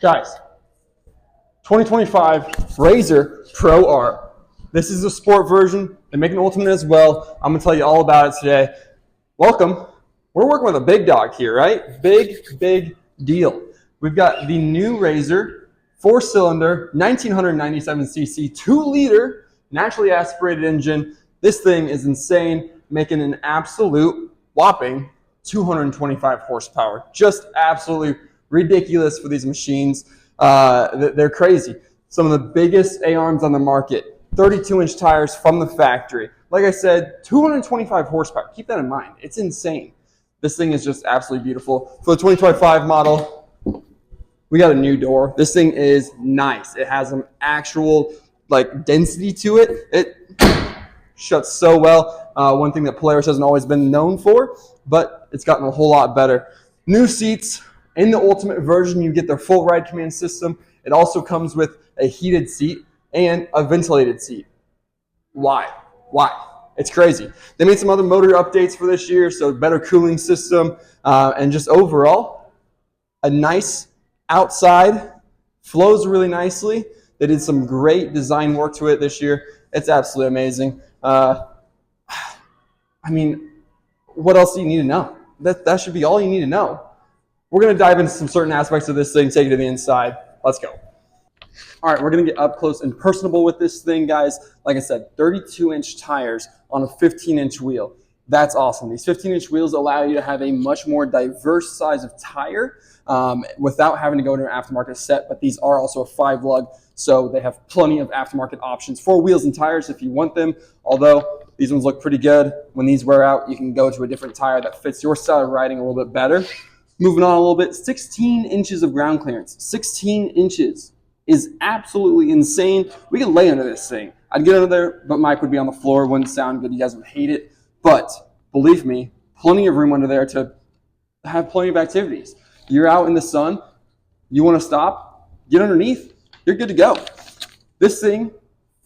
Guys, 2025 Razor Pro R. This is a sport version. They make an Ultimate as well. I'm going to tell you all about it today. Welcome. We're working with a big dog here, right? Big deal. We've got the new Razor 4-cylinder, 1997cc, 2-liter, naturally aspirated engine. This thing is insane, making an absolute whopping 225 horsepower. Just absolutely ridiculous for these machines. They're crazy. Some of the biggest A-arms on the market, 32-inch tires from the factory. Like I said, 225 horsepower. Keep that in mind. It's insane. This thing is just absolutely beautiful. For the 2025 model, we got a new door. This thing is nice. It has an actual density to it. It shuts so well. One thing that Polaris hasn't always been known for, but it's gotten a whole lot better. New seats. In the Ultimate version, you get their full ride command system. It also comes with a heated seat and a ventilated seat. Why? It's crazy. They made some other motor updates for this year, so better cooling system, and just overall, a nice outside, flows really nicely. They did some great design work to it this year. It's absolutely amazing. I mean, what else do you need to know? That should be all you need to know. We're going to dive into some certain aspects of this thing, take it to the inside. Let's go. All right, we're going to get up close and personable with this thing, guys. Like I said, 32-inch tires on a 15-inch wheel. That's awesome. These 15-inch wheels allow you to have a much more diverse size of tire without having to go into an aftermarket set, but these are also a 5-lug, so they have plenty of aftermarket options for wheels and tires if you want them, although these ones look pretty good. When these wear out, you can go to a different tire that fits your style of riding a little bit better. Moving on a little bit, 16 inches of ground clearance. 16 inches is absolutely insane. We could lay under this thing. I'd get under there, but Mike would be on the floor. It wouldn't sound good. You guys would hate it. But believe me, plenty of room under there to have plenty of activities. You're out in the sun. You want to stop, get underneath. You're good to go. This thing,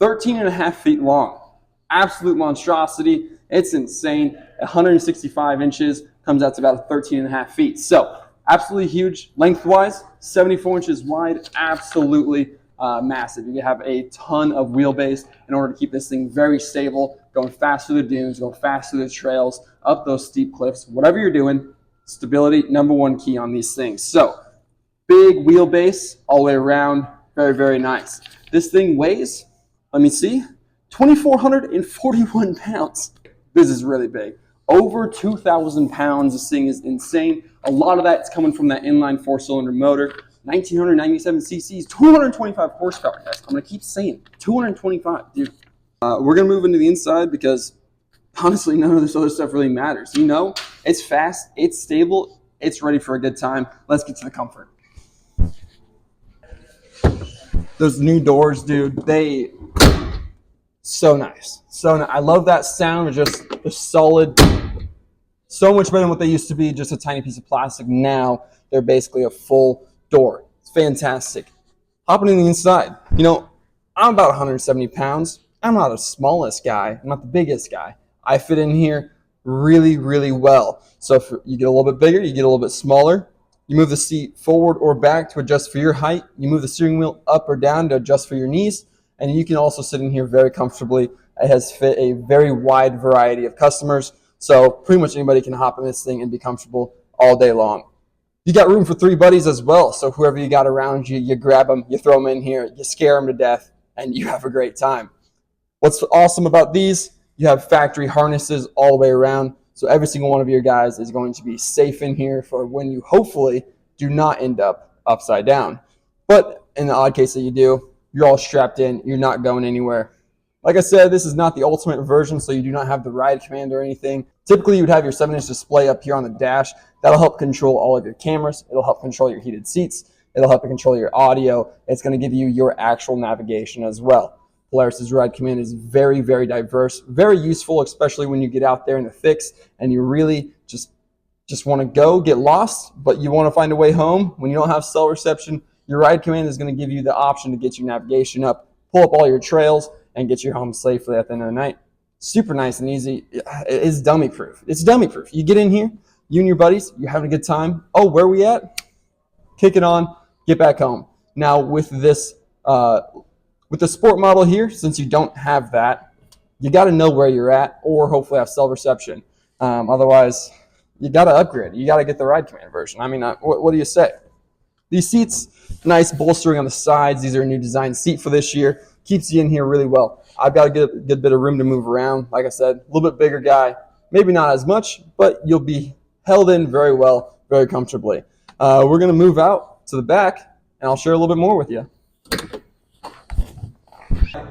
13 and a half feet long. Absolute monstrosity. It's insane. 165 inches. Comes out to about 13 and a half feet. So absolutely huge lengthwise, 74 inches wide, absolutely massive. You have a ton of wheelbase in order to keep this thing very stable, going fast through the dunes, going fast through the trails, up those steep cliffs. Whatever you're doing, stability, #1 key on these things. So big wheelbase all the way around, very nice. This thing weighs, let me see, 2,441 pounds. This is really big. Over 2,000 pounds. This thing is insane. A lot of that's coming from that inline 4-cylinder motor. 1997 cc's, 225 horsepower, guys. I'm going to keep saying 225, dude. We're going to move into the inside because, honestly, none of this other stuff really matters. You know, it's fast, it's stable, it's ready for a good time. Let's get to the comfort. Those new doors, dude, so nice. I love that sound of just the solid, so much better than what they used to be, just a tiny piece of plastic. Now they're basically a full door. It's fantastic. Hopping in the inside, you know, I'm about 170 pounds. I'm not the smallest guy. I'm not the biggest guy. I fit in here really well. So if you get a little bit bigger, you get a little bit smaller. You move the seat forward or back to adjust for your height. You move the steering wheel up or down to adjust for your knees. And you can also sit in here very comfortably. It has fit a very wide variety of customers. So pretty much anybody can hop in this thing and be comfortable all day long. You got room for 3 buddies as well. So whoever you got around you, you grab them, you throw them in here, you scare them to death, and you have a great time. What's awesome about these, you have factory harnesses all the way around. So every single one of your guys is going to be safe in here for when you hopefully do not end up upside down. But in the odd case that you do, you're all strapped in, you're not going anywhere. Like I said, this is not the Ultimate version, so you do not have the ride command or anything. Typically, you would have your 7-inch display up here on the dash. That'll help control all of your cameras. It'll help control your heated seats. It'll help control your audio. It's going to give you your actual navigation as well. Polaris's ride command is very diverse, very useful, especially when you get out there in the fix and you really just want to go, get lost, but you want to find a way home. When you don't have cell reception, your ride command is going to give you the option to get your navigation up, pull up all your trails, and get you home safely at the end of the night. Super nice and easy. It's dummy proof. It's dummy proof. You get in here, you and your buddies, you're having a good time. Oh, where are we at? Kick it on. get back home. Now with this, with the sport model here, since you don't have that, you got to know where you're at, or hopefully have cell reception. Otherwise, you got to upgrade. You got to get the Ride Command version. I mean, what do you say? These seats, nice bolstering on the sides. These are a new design seat for this year. Keeps you in here really well. I've got a good bit of room to move around. Like I said, a little bit bigger guy. Maybe not as much, but you'll be held in very well, very comfortably. We're going to move out to the back, and I'll share a little bit more with you.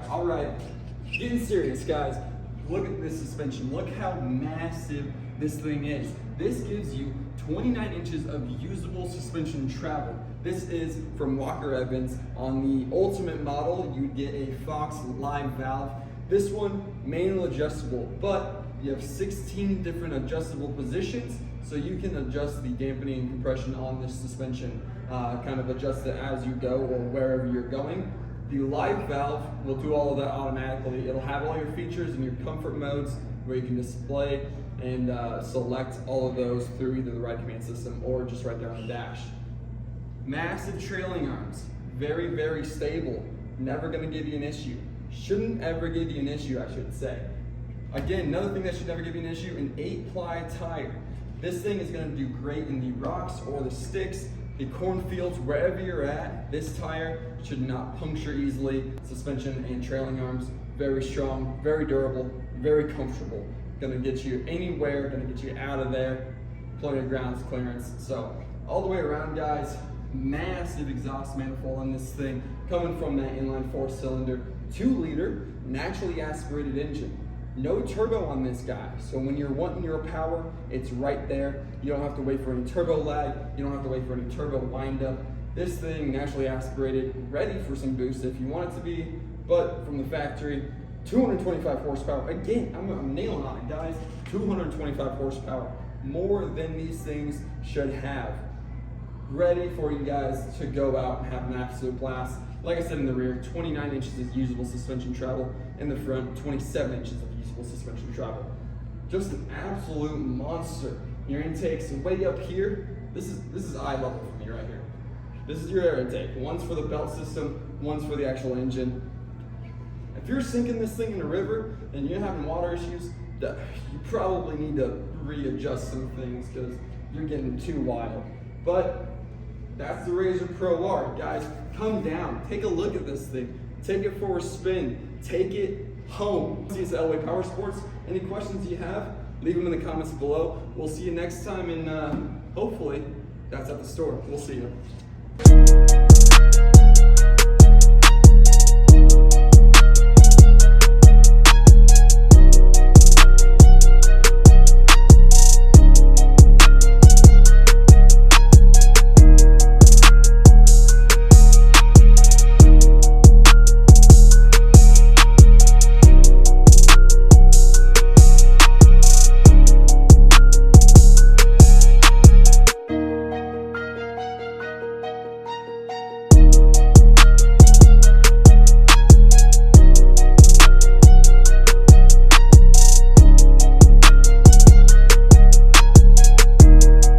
All right, getting serious, guys. Look at this suspension. Look how massive this thing is. This gives you 29 inches of usable suspension travel. This is from Walker Evans. On the Ultimate model, you get a Fox live valve. This one, manual adjustable, but you have 16 different adjustable positions, so you can adjust the dampening and compression on this suspension, kind of adjust it as you go or wherever you're going. The live valve will do all of that automatically. It'll have all your features and your comfort modes where you can display and select all of those through either the Ride Command system or just right there on the dash. Massive trailing arms, very, very stable, never gonna give you an issue. Shouldn't ever give you an issue, I should say. Again, another thing that should never give you an issue, an 8-ply tire. This thing is gonna do great in the rocks or the sticks, the cornfields, wherever you're at. This tire should not puncture easily. Suspension and trailing arms, very strong, very durable, very comfortable. Gonna get you anywhere, gonna get you out of there. Plenty of ground clearance. So all the way around, guys, massive exhaust manifold on this thing, coming from that inline 4-cylinder, 2-liter, naturally aspirated engine. No turbo on this guy, so when you're wanting your power, it's right there. You don't have to wait for any turbo lag, you don't have to wait for any turbo windup. This thing, naturally aspirated, ready for some boost if you want it to be, but from the factory, 225 horsepower. Again, I'm nailing on it, guys. 225 horsepower, more than these things should have. Ready for you guys to go out and have an absolute blast. Like I said, in the rear, 29 inches of usable suspension travel. In the front, 27 inches of usable suspension travel. Just an absolute monster. Your intakes way up here. This is eye level for me right here. This is your air intake. One's for the belt system, one's for the actual engine. If you're sinking this thing in the river and you're having water issues, you probably need to readjust some things because you're getting too wild. But that's the Polaris Pro R. Guys, come down, take a look at this thing, take it for a spin, take it home. See us at LA Power Sports. Any questions you have, leave them in the comments below. We'll see you next time, and hopefully that's at the store. We'll see you.